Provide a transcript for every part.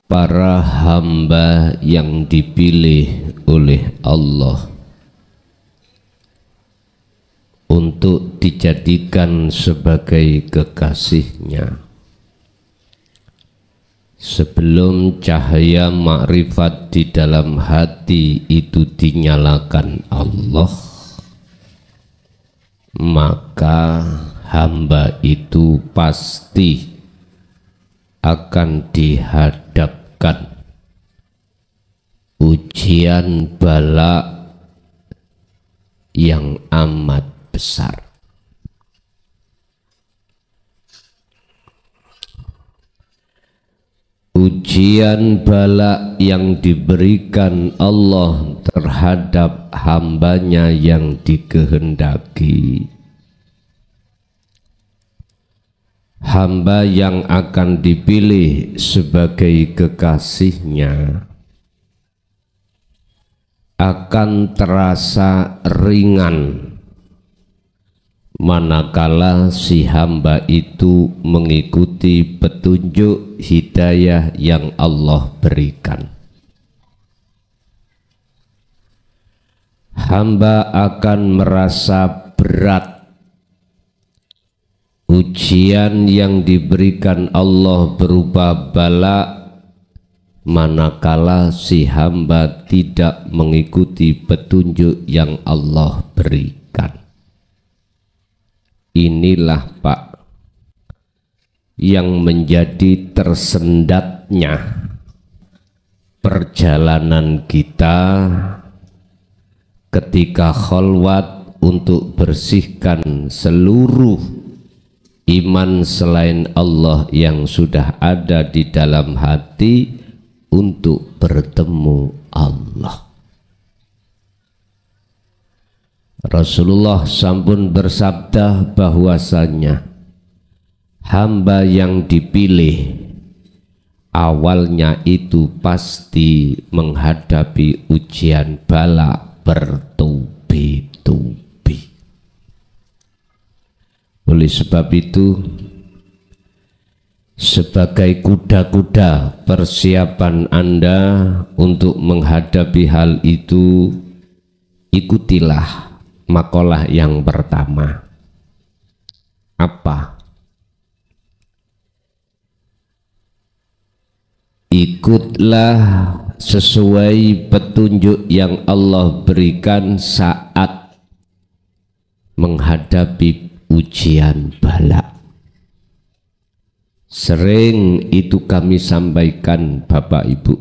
para hamba yang dipilih oleh Allah untuk dijadikan sebagai kekasihnya. Sebelum cahaya makrifat di dalam hati itu dinyalakan Allah, maka hamba itu pasti akan dihadapkan ujian bala yang amat besar. Ujian bala yang diberikan Allah terhadap hambanya yang dikehendaki. Hamba yang akan dipilih sebagai kekasihnya akan terasa ringan manakala si hamba itu mengikuti petunjuk hidayah yang Allah berikan. Hamba akan merasa berat ujian yang diberikan Allah berupa bala manakala si hamba tidak mengikuti petunjuk yang Allah berikan. Inilah Pak yang menjadi tersendatnya perjalanan kita ketika kholwat untuk bersihkan seluruh iman selain Allah yang sudah ada di dalam hati untuk bertemu Allah. Rasulullah sampun bersabda bahwasanya hamba yang dipilih awalnya itu pasti menghadapi ujian bala bertubi-tubi. Oleh sebab itu, sebagai kuda-kuda persiapan Anda untuk menghadapi hal itu, ikutilah makalah yang pertama. Apa? Ikutlah sesuai petunjuk yang Allah berikan saat menghadapi ujian bala. Sering itu kami sampaikan Bapak Ibu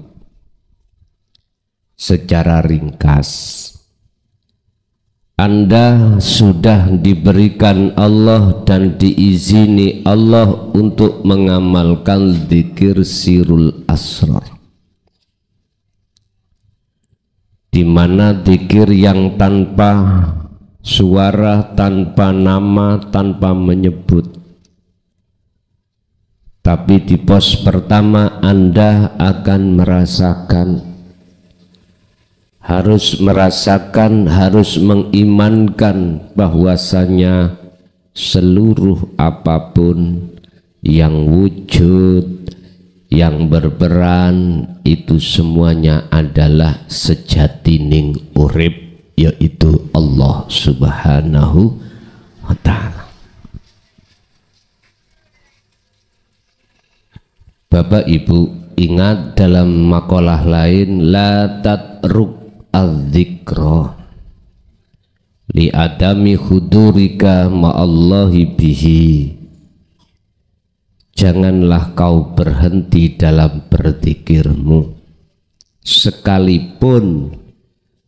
secara ringkas. Anda sudah diberikan Allah dan diizini Allah untuk mengamalkan dzikir sirul asrar, di mana dzikir yang tanpa suara, tanpa nama, tanpa menyebut. Tapi di pos pertama Anda akan harus merasakan, harus mengimankan bahwasanya seluruh apapun yang wujud, yang berperan, itu semuanya adalah sejatining urip, yaitu Allah Subhanahu wa Ta'ala. Bapak Ibu ingat dalam makalah lain, la tatruk al-dzikra li adami hudurika ma'allahi bihi. Janganlah kau berhenti dalam berzikirmu, sekalipun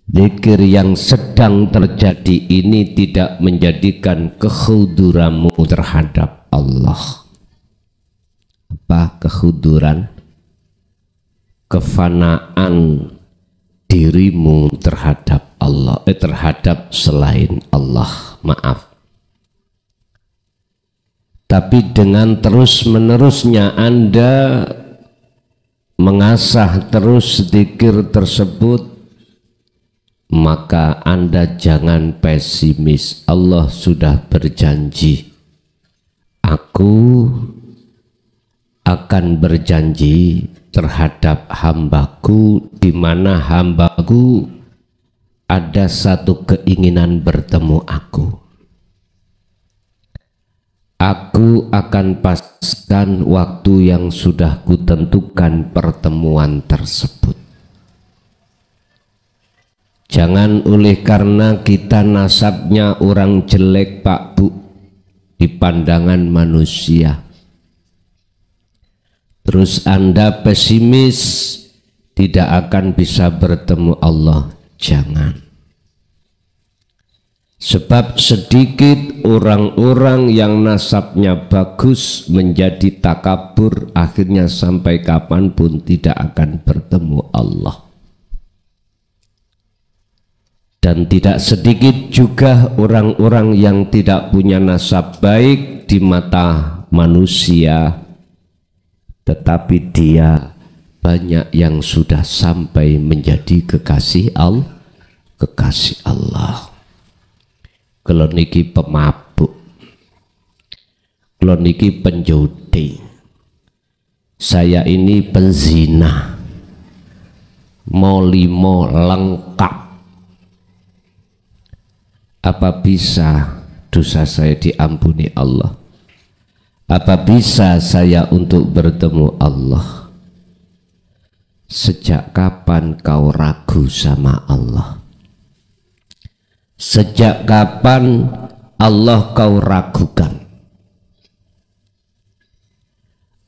zikir yang sedang terjadi ini tidak menjadikan kehuduranmu terhadap Allah. Apa kehuduran? Kefanaan dirimu terhadap Allah, terhadap selain Allah, maaf. Tapi dengan terus-menerusnya Anda mengasah terus zikir tersebut, maka Anda jangan pesimis. Allah sudah berjanji, aku akan berjanji terhadap hambaku, di mana hambaku ada satu keinginan bertemu aku. Aku akan pastikan waktu yang sudah kutentukan pertemuan tersebut. Jangan oleh karena kita nasabnya orang jelek Pak Bu di pandangan manusia, terus Anda pesimis tidak akan bisa bertemu Allah. Jangan. Sebab sedikit orang-orang yang nasabnya bagus menjadi takabur, akhirnya sampai kapanpun tidak akan bertemu Allah. Dan tidak sedikit juga orang-orang yang tidak punya nasab baik di mata manusia, tetapi dia banyak yang sudah sampai menjadi kekasih Allah. Kalau niki pemabuk, kalau niki penjudi, saya ini penzina, molimo lengkap. Apa bisa dosa saya diampuni Allah? Apa bisa saya untuk bertemu Allah? Sejak kapan kau ragu sama Allah? Sejak kapan Allah kau ragukan?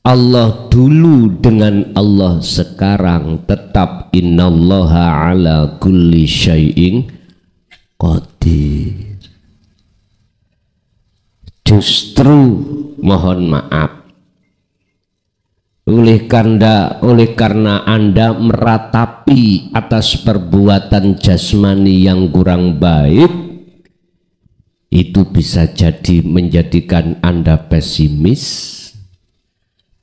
Allah dulu dengan Allah sekarang tetap innallaha ala kulli syai'in qadir. Justru mohon maaf, oleh karena Anda meratapi atas perbuatan jasmani yang kurang baik, itu bisa jadi menjadikan Anda pesimis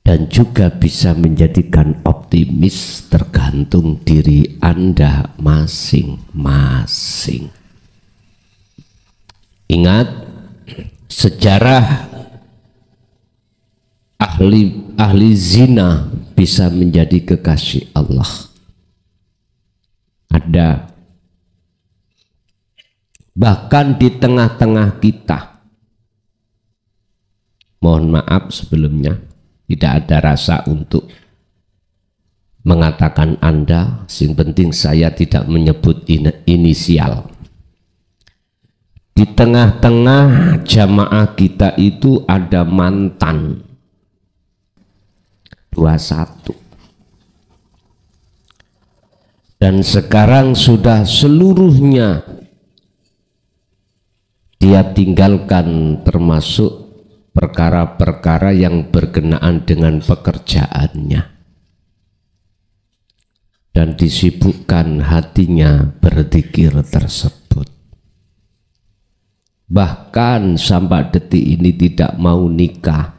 dan juga bisa menjadikan optimis, tergantung diri Anda masing-masing. Ingat, sejarah ahli zina bisa menjadi kekasih Allah. Ada. Bahkan di tengah-tengah kita, mohon maaf sebelumnya, tidak ada rasa untuk mengatakan Anda, yang penting saya tidak menyebut inisial. Di tengah-tengah jamaah kita itu ada mantan 21, dan sekarang sudah seluruhnya dia tinggalkan, termasuk perkara-perkara yang berkenaan dengan pekerjaannya, dan disibukkan hatinya berzikir tersebut. Bahkan sampai detik ini tidak mau nikah,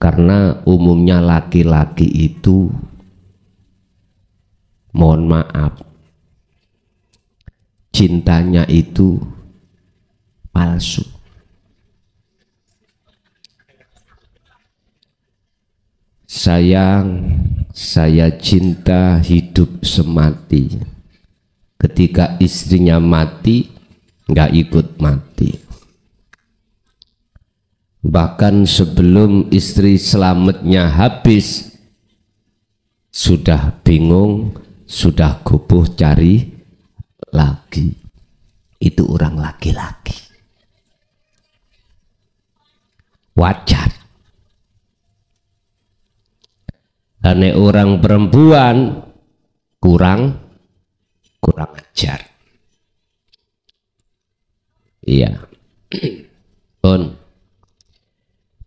karena umumnya laki-laki itu, mohon maaf, cintanya itu palsu. Sayang, saya cinta hidup semati. Ketika istrinya mati, nggak ikut mati. Bahkan sebelum istri selamatnya habis, sudah bingung, sudah gopoh cari lagi. Itu orang laki-laki. Wajar. Karena orang perempuan kurang ajar. Iya.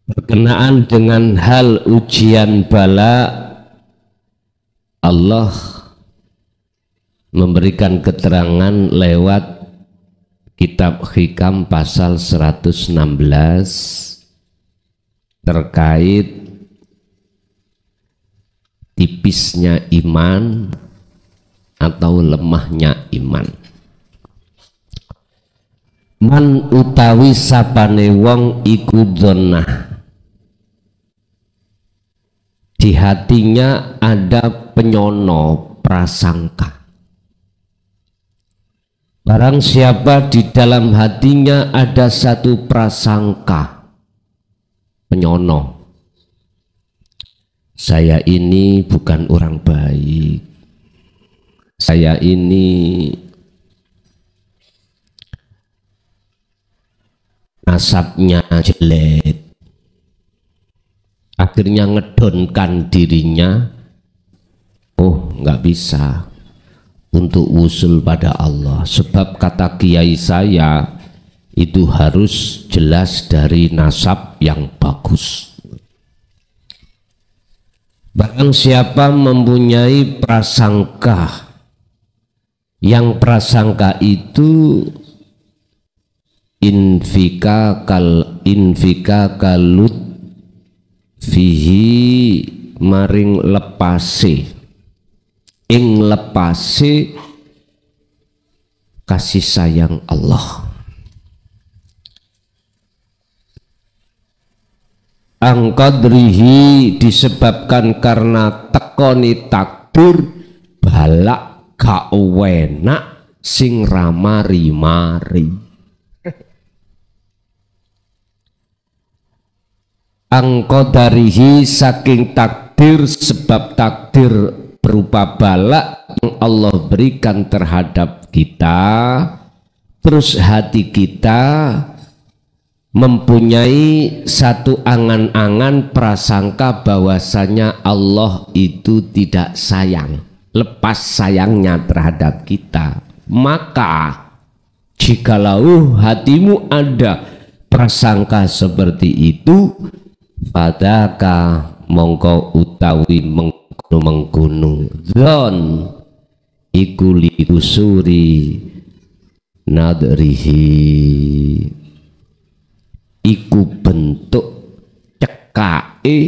Berkenaan dengan hal ujian bala, Allah memberikan keterangan lewat kitab Hikam pasal 116 terkait tipisnya iman atau lemahnya iman. Man utawi sapane wong iku dzonnah, di hatinya ada penyono prasangka. Barang siapa di dalam hatinya ada satu prasangka penyono, saya ini bukan orang baik, saya ini nasabnya jelek, akhirnya ngedonkan dirinya, oh nggak bisa untuk usul pada Allah, sebab kata kiai saya itu harus jelas dari nasab yang bagus. Barang siapa mempunyai prasangka, yang prasangka itu infika kalut fihi maring lepase, ing lepase kasih sayang Allah. Angkadrihi disebabkan karena tekoni takdir balak gak enak sing ramari-mari. Angkadarihi saking takdir, sebab takdir berupa balak yang Allah berikan terhadap kita, terus hati kita mempunyai satu angan-angan prasangka bahwasanya Allah itu tidak sayang, lepas sayangnya terhadap kita. Maka jikalau hatimu ada prasangka seperti itu, fadaka mongko utawi mengkono zon iku likusuri nadrihi, iku bentuk cekake,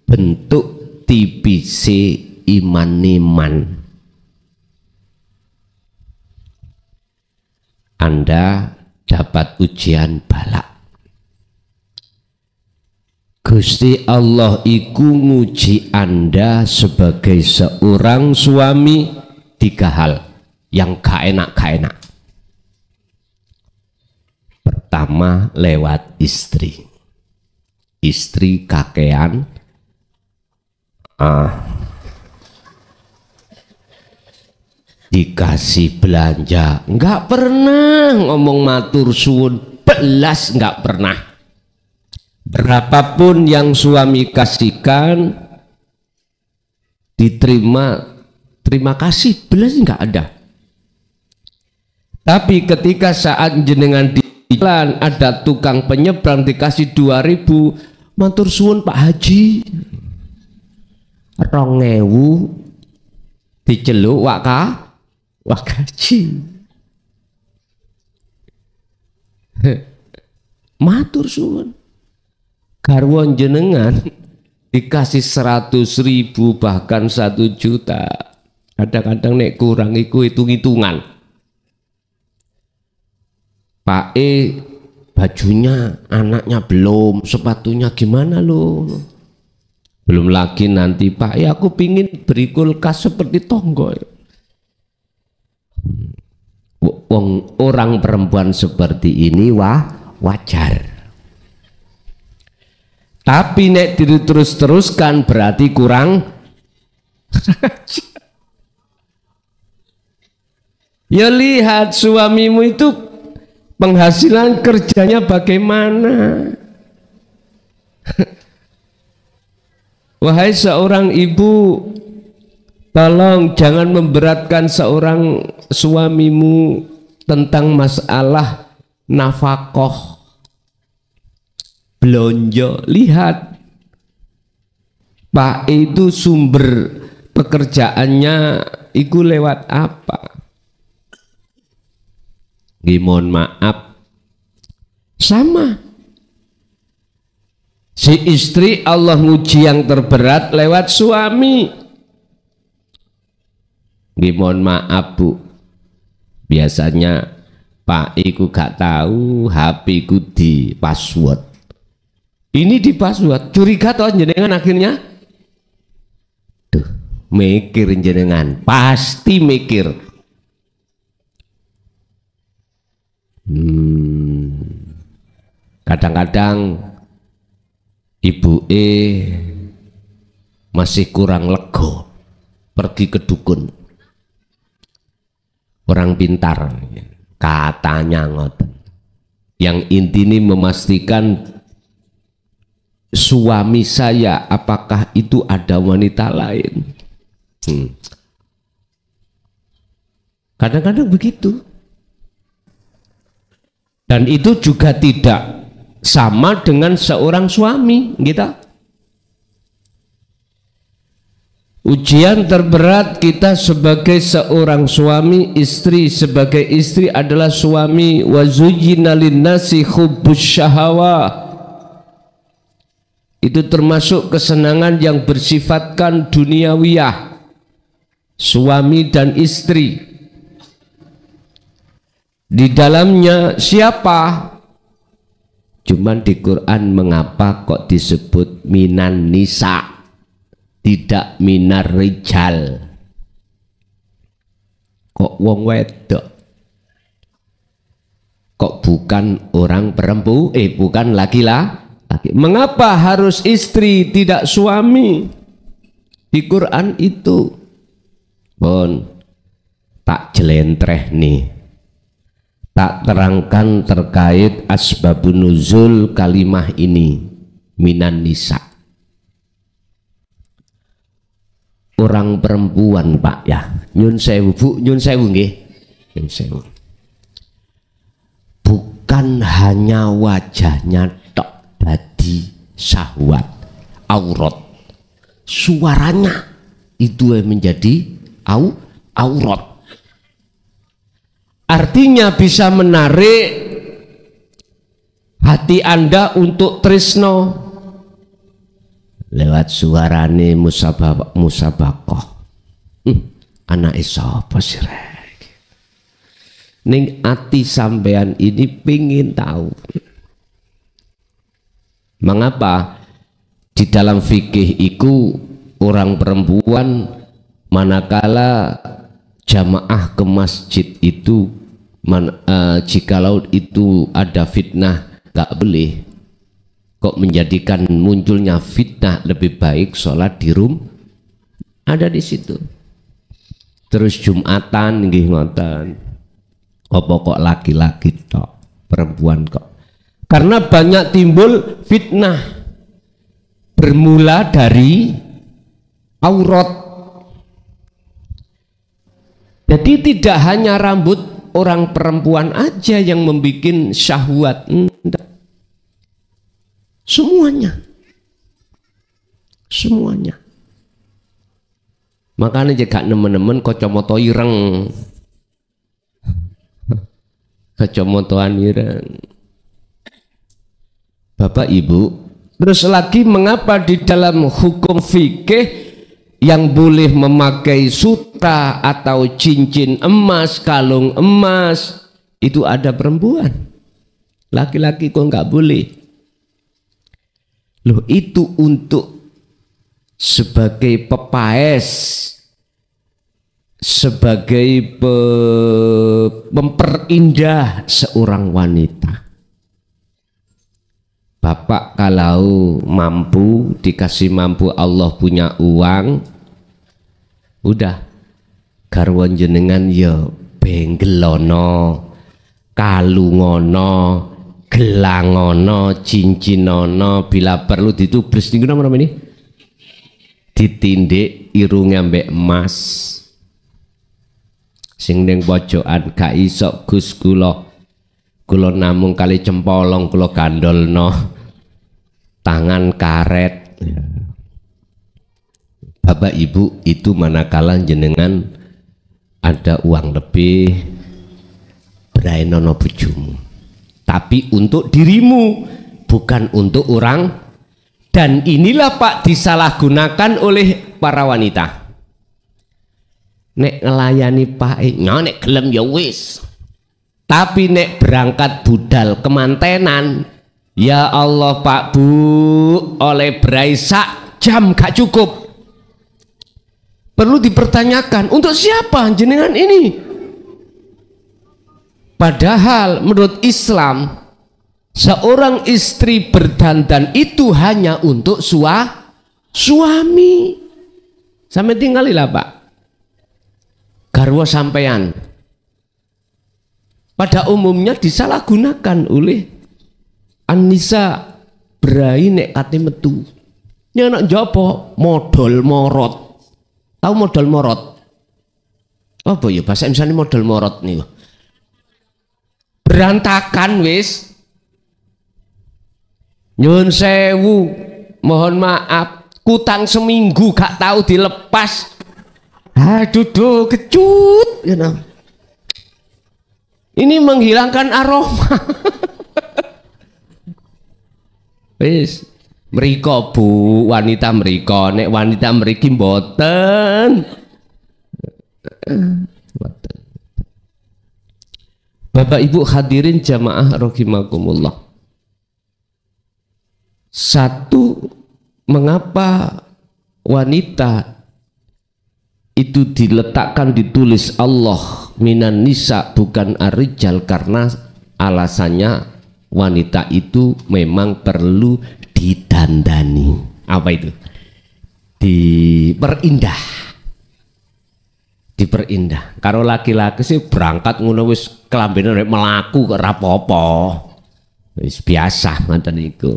bentuk tipise iman-iman. Anda dapat ujian balak. Gusti Allah iku nguji Anda sebagai seorang suami 3 hal yang gak enak. Pertama lewat istri. Istri kakean dikasih belanja nggak pernah ngomong matur suwun, belas nggak pernah. Berapapun yang suami kasihkan diterima, terima kasih, belas nggak ada. Tapi ketika saat jenengan di jalan ada tukang penyeberang dikasih 2.000, matur suwun Pak Haji, 2.000 diceluk wakaji. Matur suwun. Garwon jenengan dikasih 100.000 bahkan 1 juta. Kadang-kadang nek kurang iku hitung-hitungan. Pak bajunya anaknya belum, sepatunya gimana lo? Belum lagi nanti Pak aku pingin beri kulkas seperti tonggo. Orang perempuan seperti ini wajar. Tapi nek diterus-teruskan berarti kurang. Ya lihat suamimu itu penghasilan kerjanya bagaimana. Wahai seorang ibu, tolong jangan memberatkan seorang suamimu tentang masalah nafkah, belanja. Lihat Pak itu sumber pekerjaannya itu lewat apa? Mohon maaf, sama si istri Allah nguji yang terberat lewat suami. Mohon maaf Bu, biasanya Pak iku gak tahu HP ku di password. Ini di password, curiga toh jenengan akhirnya Mikir jenengan, pasti mikir. Kadang-kadang ibu masih kurang lego, pergi ke dukun. Orang pintar katanya ngoten. Yang intinya memastikan suami saya apakah itu ada wanita lain. Kadang-kadang begitu. Dan itu juga tidak sama dengan seorang suami kita. Ujian terberat kita sebagai seorang suami, istri sebagai istri adalah suami. Wa zuyyina linnasi hubbus syahawah. Itu termasuk kesenangan yang bersifatkan duniawiyah. Suami dan istri. Di dalamnya siapa? Cuman di Quran mengapa kok disebut minan nisa, tidak minar rijal? Kok wong wedok? Kok bukan orang perempuan? Bukan laki-laki. Mengapa harus istri tidak suami? Di Quran itu pun tak jelentreh nih, tak terangkan terkait asbabun nuzul kalimah ini minan nisa. Orang perempuan Pak ya, nyun sewu Bu, nyun sewu nggih, nyun sewu. Bukan hanya wajahnya tok dadi syahwat, aurat, suaranya itu yang menjadi aurat. Artinya bisa menarik hati Anda untuk tresno lewat suarane musabakoh. Anak sapa sih rek? Ning ati sampean ini pingin tahu. Mengapa di dalam fikih itu orang perempuan manakala jamaah ke masjid itu jikalau itu ada fitnah gak boleh, kok menjadikan munculnya fitnah lebih baik sholat di rumah ada di situ. Terus Jumatan nggih ngoten, apa kok laki-laki tok, perempuan kok? Karena banyak timbul fitnah bermula dari aurat. Jadi tidak hanya rambut orang perempuan aja yang membuat syahwat, semuanya. Makanya jika nemen-nemen kacamata ireng, kacamataan ireng. Bapak Ibu, terus lagi mengapa di dalam hukum fikih yang boleh memakai sutra atau cincin emas, kalung emas itu ada perempuan, laki-laki kok nggak boleh? Loh, itu untuk sebagai pepaes, sebagai memperindah seorang wanita. Bapak kalau mampu, dikasih mampu, Allah punya uang, udah garwan jenengan ya benggelono, kalungono, gelangono, cincinono, bila perlu ditubes niku napa ini? Ditindik irunge mbek emas. Sing ning pojokan gak iso Gus kula namung kali cempolong kula gandolno tangan karet. Bapak Ibu, itu manakala jenengan ada uang lebih brainono bojomu, tapi untuk dirimu, bukan untuk orang. Dan inilah Pak disalahgunakan oleh para wanita. Nek ngelayani Pak nek gelem ya wis. Tapi nek berangkat budal kemantenan, ya Allah Pak Bu, oleh berai sak jam gak cukup. perlu dipertanyakan, untuk siapa jenengan ini? Padahal menurut Islam seorang istri berdandan itu hanya untuk suami. Sampai tinggalilah Pak, garwa sampean pada umumnya disalahgunakan oleh An-Nisa berai nek kate metu. Nek jopo modal morot. Tahu modal morot? Apa ya bahasa Indonesia modal morot nih? Berantakan wis. Nyun sewu, mohon maaf, kutang seminggu gak tahu dilepas. Aduh, kecut, you know. Ini menghilangkan aroma. Wis, mriko Bu, wanita mriko, nek wanita mriki mboten. Bapak Ibu hadirin jamaah rahimakumullah. Satu, mengapa wanita itu diletakkan ditulis Allah minan nisa bukan ar-rijal? Karena alasannya wanita itu memang perlu didandani. Apa itu? Diperindah. Karo laki-laki sih berangkat ngono wis kelambine nek mlaku kok ora apa-apa. Wis biasa ngoten niku.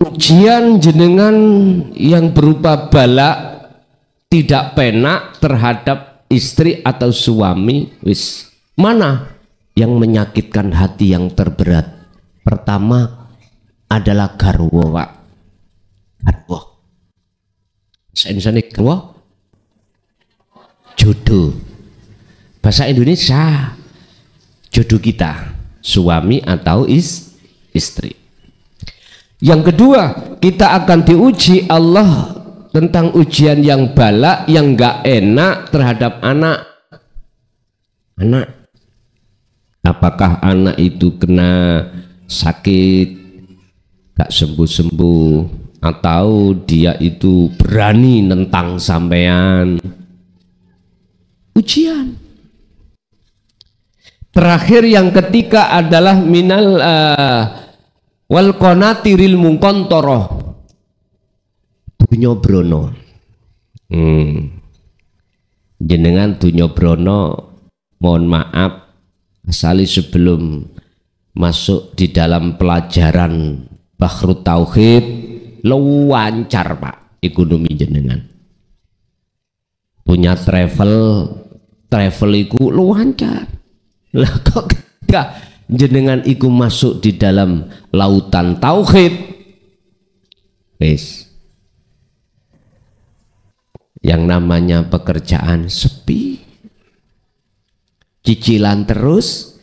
Ujian jenengan yang berupa bala tidak penak terhadap istri atau suami, wis mana yang menyakitkan hati yang terberat? Pertama adalah garwa, Pak. Garwa. Seinsane garwa jodoh. Bahasa Indonesia jodoh kita, suami atau istri. Yang kedua, kita akan diuji Allah tentang ujian yang bala, yang enggak enak terhadap anak. Apakah anak itu kena sakit gak sembuh-sembuh, atau dia itu berani nentang sampean? Ujian. Terakhir yang ketiga adalah minal wal qanatiril muqantharah, dunya brono. Jenengan dunya brono, mohon maaf, asali sebelum masuk di dalam pelajaran Bahrut Tauhid lancar Pak ekonomi jenengan. Punya travel iku lancar. Lah kok enggak jenengan iku masuk di dalam lautan tauhid, wis yang namanya pekerjaan sepi, cicilan terus,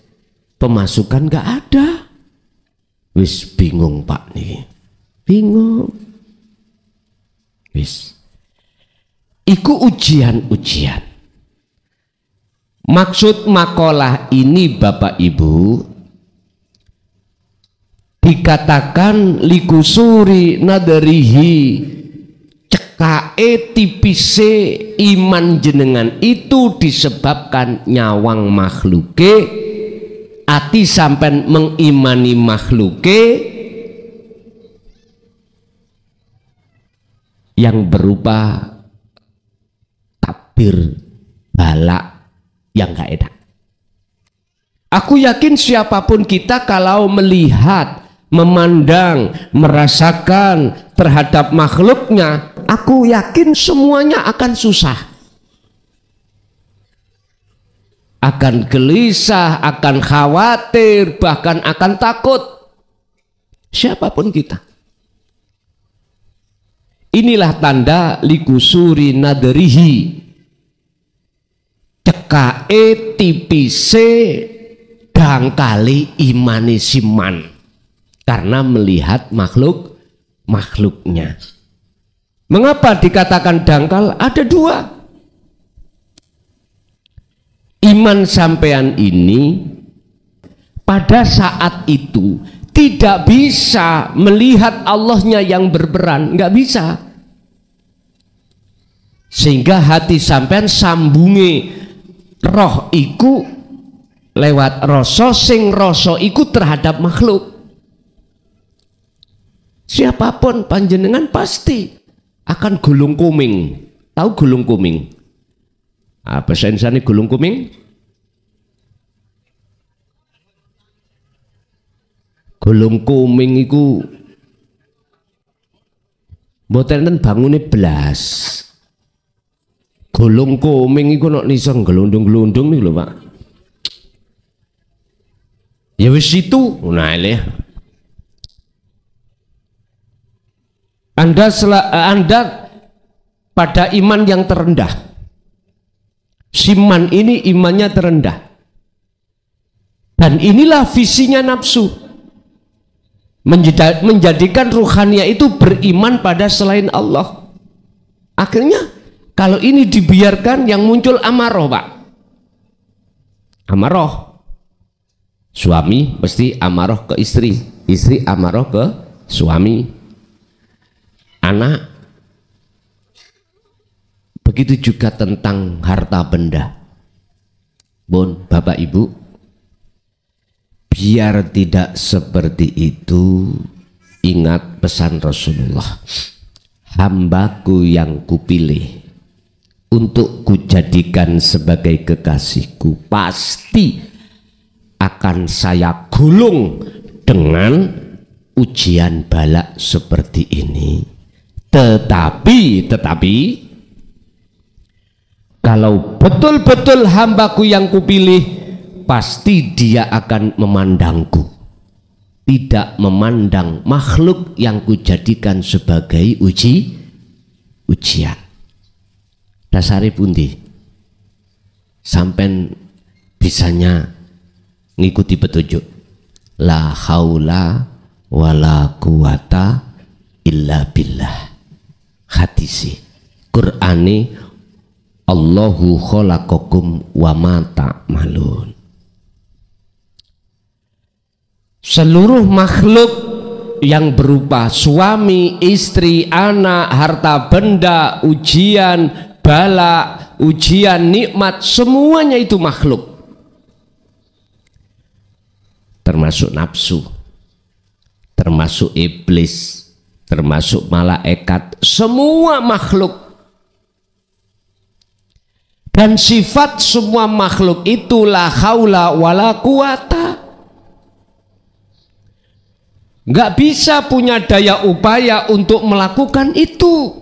pemasukan gak ada, wis bingung Pak nih, bingung, wis iku ujian. Maksud makalah ini Bapak Ibu, dikatakan likusuri nadarihi, cekae tipise iman jenengan itu disebabkan nyawang makhluke, ati sampai mengimani makhluke yang berupa takbir balak yang gak enak. Aku yakin siapapun kita kalau melihat, memandang, merasakan terhadap makhluknya, aku yakin semuanya akan susah, akan gelisah, akan khawatir, bahkan akan takut. Siapapun kita. Inilah tanda likusuri nadrihi, cekae tipise dangkali imani siman, karena melihat makhluknya. Mengapa dikatakan dangkal? Ada dua. Iman sampean ini pada saat itu tidak bisa melihat Allahnya yang berperan, nggak bisa. sehingga hati sampean sambungi roh iku lewat rasa, sing rasa iku terhadap makhluk. Siapapun panjenengan pasti akan gulung kuming. Tahu gulung kuming? Apa sensane gulung kuming? Gulung kuming iku mboten enten bangune blas. Gulung kuming iku nek iso glundung-glundung niku lho, Pak. Ya wis itu, nah le. Anda pada iman yang terendah. Siman ini imannya terendah. Dan inilah visinya nafsu. Menjadikan ruhania itu beriman pada selain Allah. Akhirnya kalau ini dibiarkan yang muncul amarah, Pak. Amarah. Suami pasti amarah ke istri, istri amarah ke suami, anak. Begitu juga tentang harta benda. Bon, Bapak Ibu, biar tidak seperti itu, ingat pesan Rasulullah, hambaku yang kupilih untuk kujadikan sebagai kekasihku pasti akan saya gulung dengan ujian balak seperti ini. Tetapi kalau betul-betul hambaku yang kupilih, pasti dia akan memandangku, tidak memandang makhluk yang kujadikan sebagai ujian. Dasari pundi sampai bisanya ngikuti petunjuk la haula wala quwata illa billah. Hadisi Qur'ani Allahu khalaqakum wa ma ta'malun. Seluruh makhluk yang berupa suami, istri, anak, harta benda, ujian, bala, ujian, nikmat, semuanya itu makhluk. Termasuk nafsu, termasuk iblis, termasuk malaikat, semua makhluk. Dan sifat semua makhluk itu la haula wala quwata. Nggak bisa punya daya upaya untuk melakukan itu.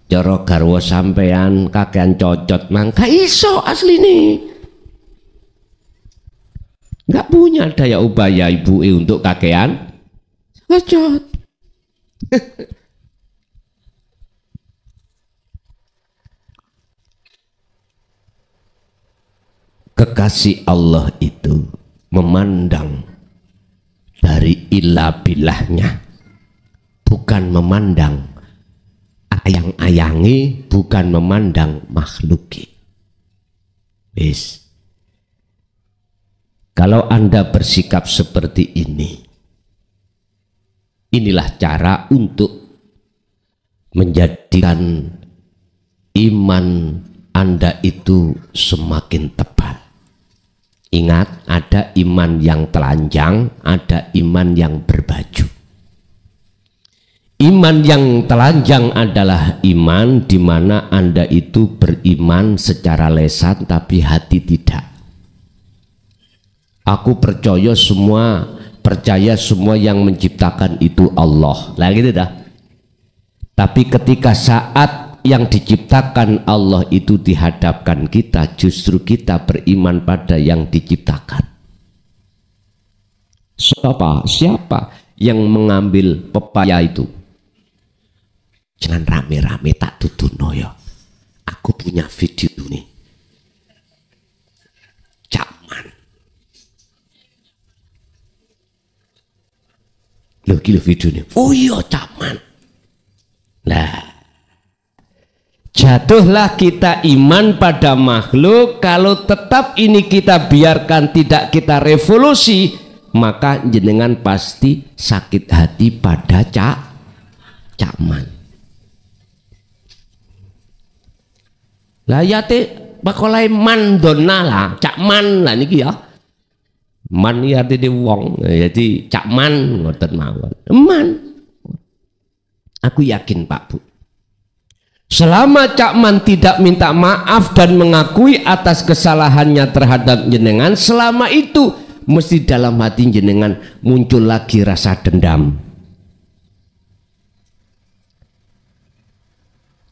Joro garwa sampean kakean cocot mangka iso asli nih. Nggak punya daya upaya ibu untuk kakean cocot. Kekasih Allah itu memandang dari ilah bilahnya, bukan memandang ayang-ayangi, bukan memandang makhluki. Bis. Kalau Anda bersikap seperti ini, inilah cara untuk menjadikan iman Anda itu semakin tebal. Ingat, ada iman yang telanjang, ada iman yang berbaju. Iman yang telanjang adalah iman di mana Anda itu beriman secara lesan tapi hati tidak. Aku percaya semua yang menciptakan itu Allah. Lah gitu dah. Tapi ketika saat yang diciptakan Allah itu dihadapkan kita, justru kita beriman pada yang diciptakan. Siapa yang mengambil pepaya itu? Jangan rame-rame tak tutuno ya. Aku punya video nih. Cakman. Loh kilo videonya. Oh iya Cakman. Lah. Jatuhlah kita iman pada makhluk. Kalau tetap ini kita biarkan, tidak kita revolusi, maka jenengan pasti sakit hati pada Cakman. Lah ayate pakolae mandona lah, cak man lah niki ya. Man iki artine wong, jadi cak man ngoten mawon. Man. Aku yakin Pak Bu. Selama Cak Man tidak minta maaf dan mengakui atas kesalahannya terhadap jenengan, selama itu mesti dalam hati jenengan muncul lagi rasa dendam.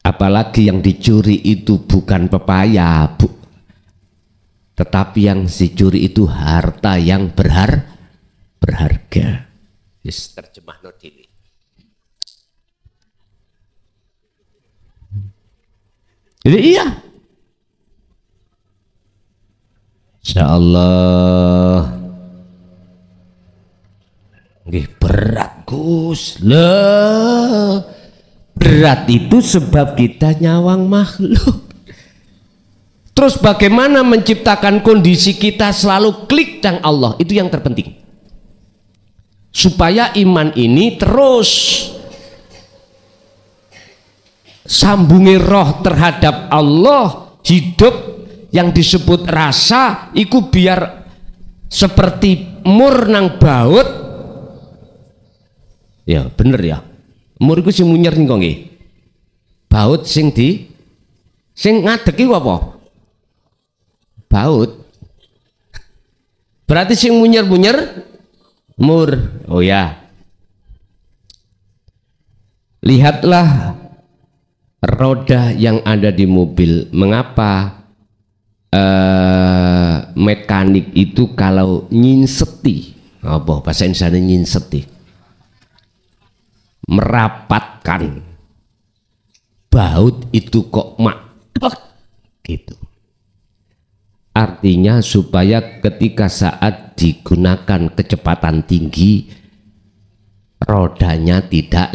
Apalagi yang dicuri itu bukan pepaya, Bu, tetapi yang dicuri itu harta yang berharga. Yes, terjemah notini. Jadi iya, insyaallah nggih berat Gus. Lah berat itu sebab kita nyawang makhluk. Terus bagaimana menciptakan kondisi kita selalu klik dengan Allah, itu yang terpenting. Supaya iman ini terus sambungi roh terhadap Allah, hidup yang disebut rasa iku biar seperti mur nang baut. Ya bener ya, mur iku sing munyer ning nggih. Baut sing ngadeg iku apa? Baut. Berarti sing munyer-munyer mur. Oh ya. Lihatlah roda yang ada di mobil. Mengapa mekanik itu kalau nyinseti, apa bahasa Indonesia nyinseti, merapatkan baut itu kok maklek gitu, artinya supaya ketika saat digunakan kecepatan tinggi rodanya tidak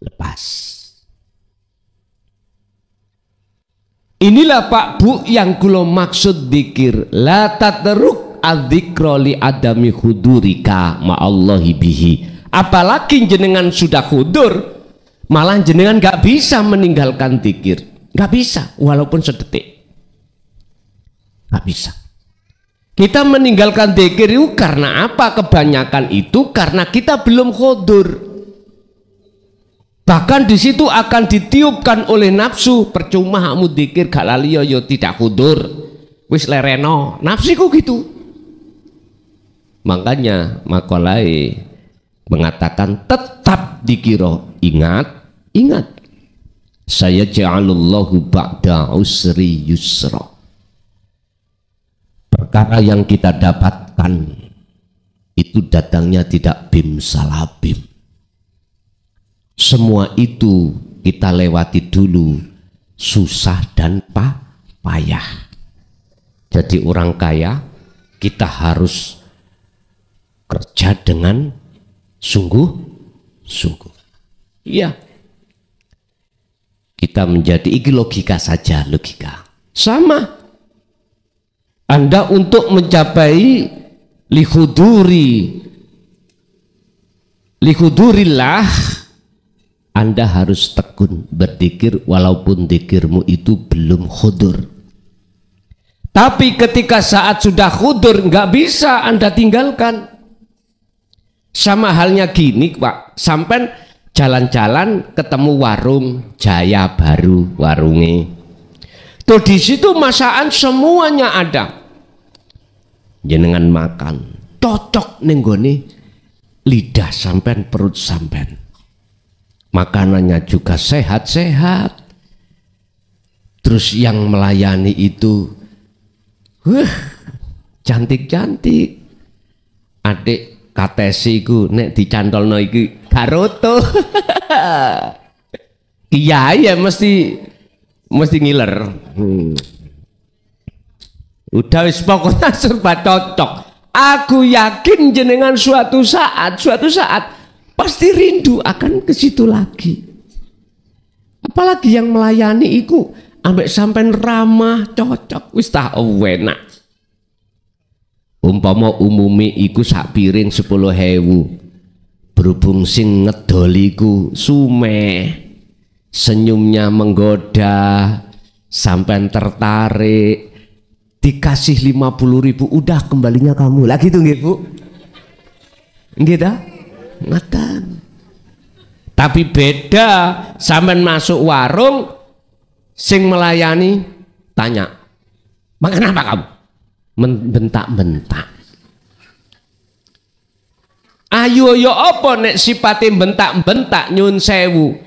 lepas. Inilah Pak Bu yang kula maksud dzikir. La tatruk adzikra li adami hudurika ma'allahi bihi. Apalagi jenengan sudah hudur, malah jenengan gak bisa meninggalkan dzikir. Gak bisa, walaupun sedetik. Gak bisa. Kita meninggalkan dzikir itu karena apa? Kebanyakan itu karena kita belum hudur. Bahkan di situ akan ditiupkan oleh nafsu, percuma kamu dzikir gak lali yo tidak hudur, wis lereno, nafsiku gitu. Makanya makolai mengatakan tetap dikira, ingat saya ja'alullahu ba'da usri yusra. Perkara yang kita dapatkan itu datangnya tidak bim salabim. Semua itu kita lewati dulu, susah dan payah. Jadi orang kaya kita harus kerja dengan sungguh-sungguh. Iya. Kita menjadi, ini logika saja, logika. Sama. Anda untuk mencapai lihudurillah, Anda harus tekun berzikir walaupun zikirmu itu belum khudur. Tapi ketika saat sudah khudur nggak bisa Anda tinggalkan. Sama halnya gini Pak, sampai jalan-jalan ketemu warung Jaya Baru warunge. Tuh di situ masakan semuanya ada. Jenengan makan, cocok nenggone lidah sampean, perut sampean. Makanannya juga sehat-sehat. Terus yang melayani itu cantik-cantik. Adik katesi ku nek dicantolno iki garoto. Iya ya mesti ngiler. Udah wis pokoknya serba cocok. Aku yakin jenengan suatu saat pasti rindu akan ke situ lagi. Apalagi yang melayani iku ambek sampean ramah, cocok, wis tak enak. Umpama umumi iku sak piring 10.000. Berhubung sing ngedol iku sumeh, senyumnya menggoda, sampean tertarik, dikasih 50.000, udah kembalinya kamu lagi tuh nggih Bu, nggih ta? Ngoten. Tapi beda sampean masuk warung, sing melayani tanya, makan apa kamu? Bentak-bentak. Ayo yo apa nek sipate bentak-bentak nyun sewu.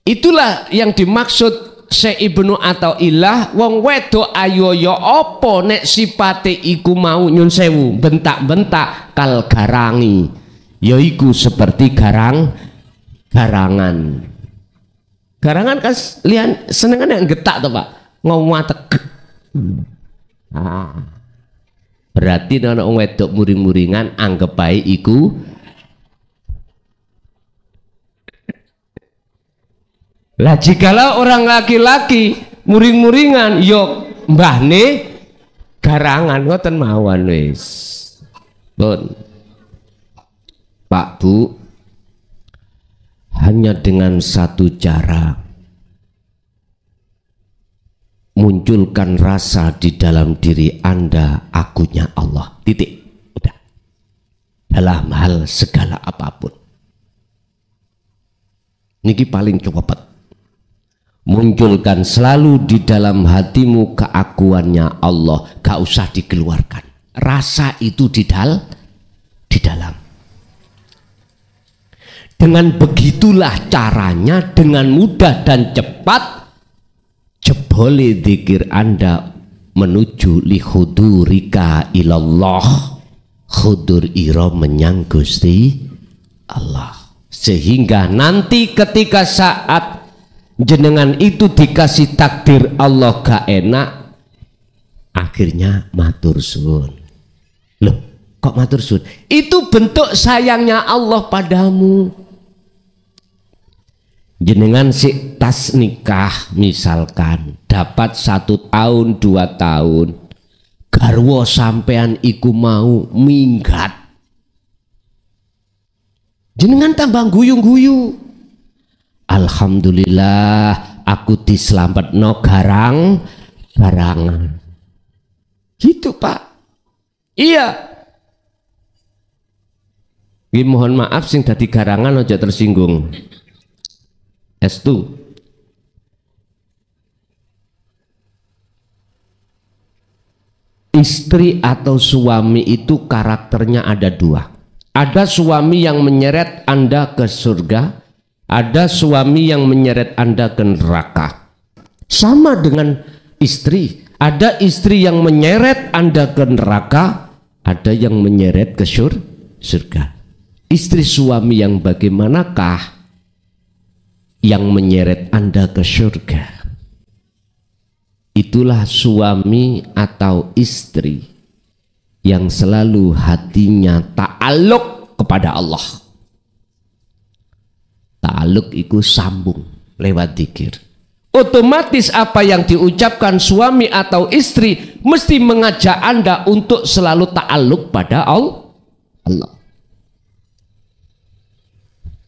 Itulah yang dimaksud Syekh Ibnu Athaillah, wong wedok ayo yo apa nek sipate iku mau nyun sewu bentak-bentak kal garangi, yaiku seperti garangan. Garangan kan lian senengan yang getak tuh Pak, ngomatek. Berarti ana wong wedok muring-muringan anggap bae iku lah. Jikalau orang laki-laki muring-muringan yo mbahne garangan ngoten mawon wis. Pun Pak Bu, hanya dengan satu cara, munculkan rasa di dalam diri Anda, akunya Allah, titik, udah, dalam hal segala apapun. Niki paling cepet, munculkan selalu di dalam hatimu keakuannya Allah, gak usah dikeluarkan, rasa itu di dalam. Dengan begitulah caranya, dengan mudah dan cepat jebole zikir Anda menuju li khudurika ilallah, khudur ira menyang Gusti Allah, sehingga nanti ketika saat jenengan itu dikasih takdir Allah gak enak, akhirnya matur suwun. Loh kok matur suwun? Itu bentuk sayangnya Allah padamu. Jenengan si tas nikah misalkan dapat 1 tahun 2 tahun, garwa sampean iku mau minggat, jenengan tambah guyu-guyu, alhamdulillah aku diselametno garangan gitu Pak. Iya, mohon maaf sing dadi garangan aja tersinggung. S2 istri atau suami itu karakternya ada 2. Ada suami yang menyeret Anda ke surga, ada suami yang menyeret Anda ke neraka. Sama dengan istri, ada istri yang menyeret Anda ke neraka, ada yang menyeret ke surga. Istri suami yang bagaimanakah yang menyeret Anda ke surga? Itulah suami atau istri yang selalu hatinya ta'aluk kepada Allah. Ta'aluk itu sambung lewat zikir. Otomatis apa yang diucapkan suami atau istri mesti mengajak Anda untuk selalu ta'aluk pada Allah.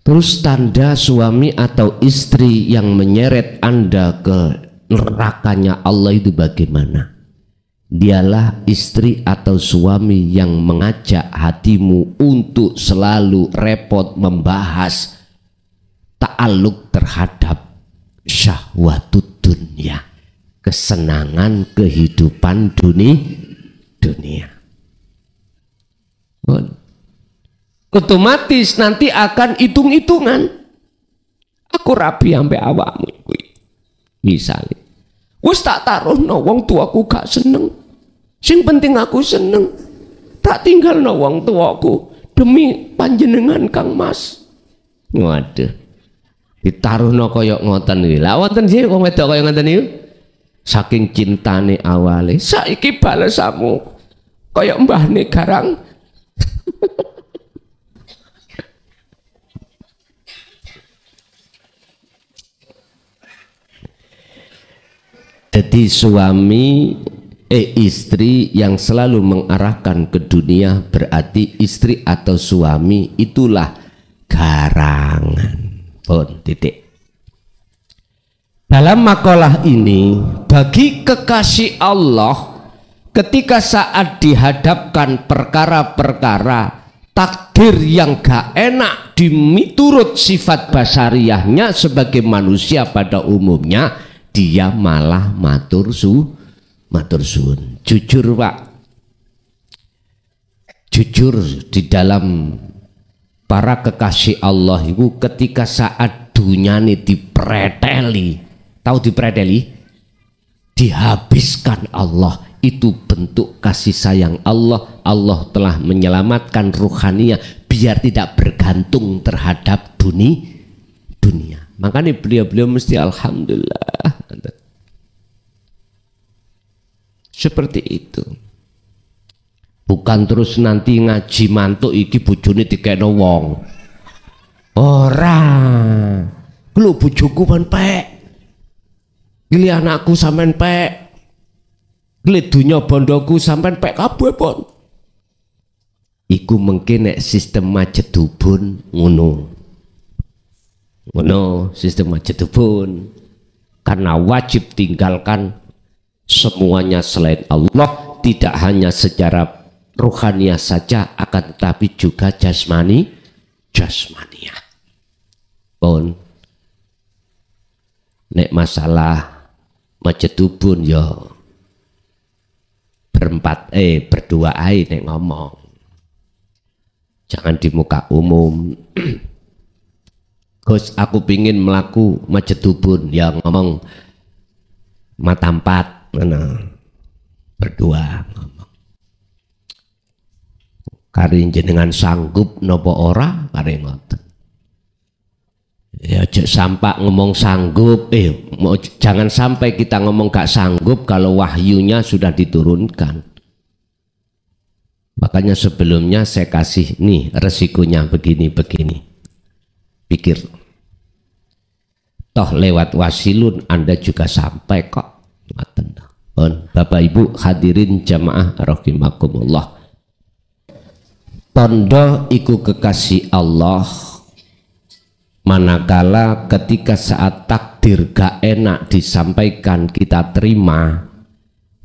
Terus tanda suami atau istri yang menyeret Anda ke nerakanya Allah itu bagaimana? Dialah istri atau suami yang mengajak hatimu untuk selalu repot membahas ta'aluk terhadap syahwatut dunia, kesenangan kehidupan dunia. Otomatis nanti akan hitung-hitungan. Aku rapi sampai awakmu misalnya, wis tak taruhno wong tuaku gak seneng, sing penting aku seneng, tak tinggalno wong tuaku demi panjenengan Kang Mas. Waduh, ditaruhno koyok ngoten iki. Lah wonten sih wong wedok koyok ngoten iki, saking cintane awale, saiki balesamu koyok mbahne garang. Jadi suami istri yang selalu mengarahkan ke dunia, berarti istri atau suami itulah garangan. Pun titik. Dalam makalah ini, bagi kekasih Allah, ketika saat dihadapkan perkara-perkara takdir yang gak enak dimiturut sifat basariyahnya sebagai manusia pada umumnya, dia malah matur suwun. Jujur Pak, jujur di dalam para kekasih Allah itu ketika saat dunia ini dipreteli, tahu dipreteli, dihabiskan Allah, itu bentuk kasih sayang Allah. Allah telah menyelamatkan ruhaniyah biar tidak bergantung terhadap dunia. Makanya beliau mesti alhamdulillah. Seperti itu. Bukan terus nanti ngaji mantuk iki bojone dikekno wong. Ora. Lho bojoku men pek. Gili anakku sampean pek. Gili dunya bondoku sampean pek kabeh pon. Iku mungkin nek sistem majedubun ngono. Ngono sistem majedubun. Karena wajib tinggalkan semuanya selain Allah, tidak hanya secara rohaniah saja akan tetapi juga jasmaniah. Pun nek masalah majedubun yo berdua ae nek ngomong, jangan di muka umum. Gus aku pingin melaku majedubun, ya ngomong mata empat, berdua ngomong. Kari jenengan sanggup nopo ora kari ngoten. Ya sampai ngomong sanggup, jangan sampai kita ngomong gak sanggup kalau wahyunya sudah diturunkan. Makanya sebelumnya saya kasih nih resikonya begini. Pikir. Toh lewat wasilun Anda juga sampai kok. Bapak Ibu hadirin jamaah rahimakumullah. Tondo iku kekasih Allah. Manakala ketika saat takdir gak enak disampaikan kita terima,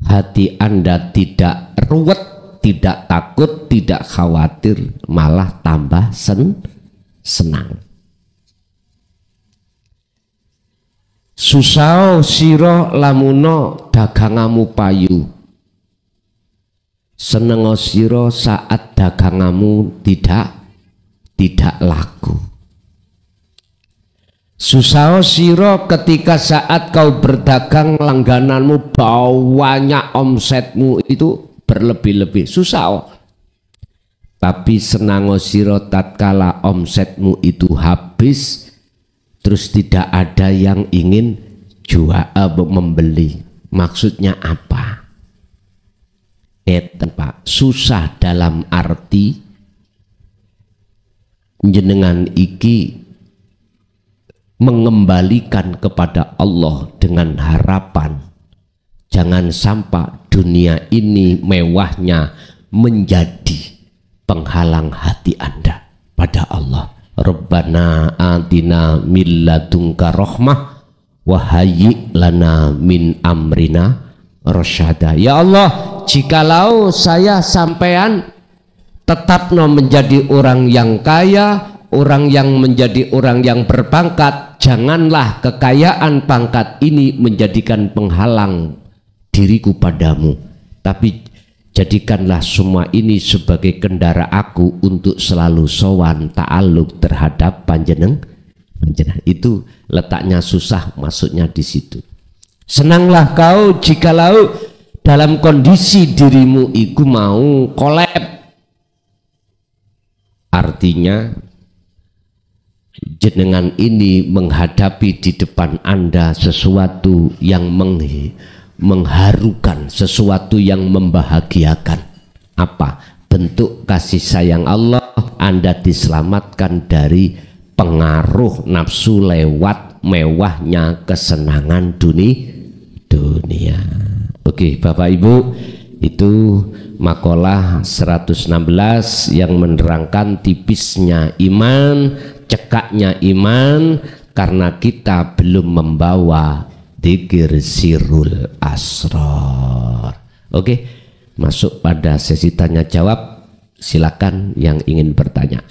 hati Anda tidak ruwet, tidak takut, tidak khawatir, malah tambah senang. Susao siro lamuno dagangamu payu, senengo siro saat dagangamu tidak laku. Susah siro ketika saat kau berdagang langgananmu banyak, omsetmu itu berlebih-lebih, susah. Tapi senang siro tatkala omsetmu itu habis, terus tidak ada yang ingin jual membeli. Maksudnya apa? Pak, susah dalam arti jenengan iki mengembalikan kepada Allah dengan harapan jangan sampai dunia ini mewahnya menjadi penghalang hati Anda pada Allah. Rabbana atina min ladunka rahmah wa hayyi lana min amrina rasyada. Ya Allah, jikalau saya sampean tetap menjadi orang yang kaya, orang yang menjadi orang yang berpangkat, janganlah kekayaan pangkat ini menjadikan penghalang diriku padamu, tapi jadikanlah semua ini sebagai kendara aku untuk selalu sowan ta'aluk terhadap panjenengan. Itu letaknya susah, maksudnya di situ. Senanglah kau jikalau dalam kondisi dirimu iku mau kolab, artinya jenengan ini menghadapi di depan Anda sesuatu yang mengharukan, sesuatu yang membahagiakan. Apa? Bentuk kasih sayang Allah. Anda diselamatkan dari pengaruh nafsu lewat mewahnya kesenangan dunia. Oke Bapak Ibu, itu makalah 116 yang menerangkan tipisnya iman, cekaknya iman, karena kita belum membawa dzikir sirrul asrar. Oke, masuk pada sesi tanya jawab. Silakan yang ingin bertanya.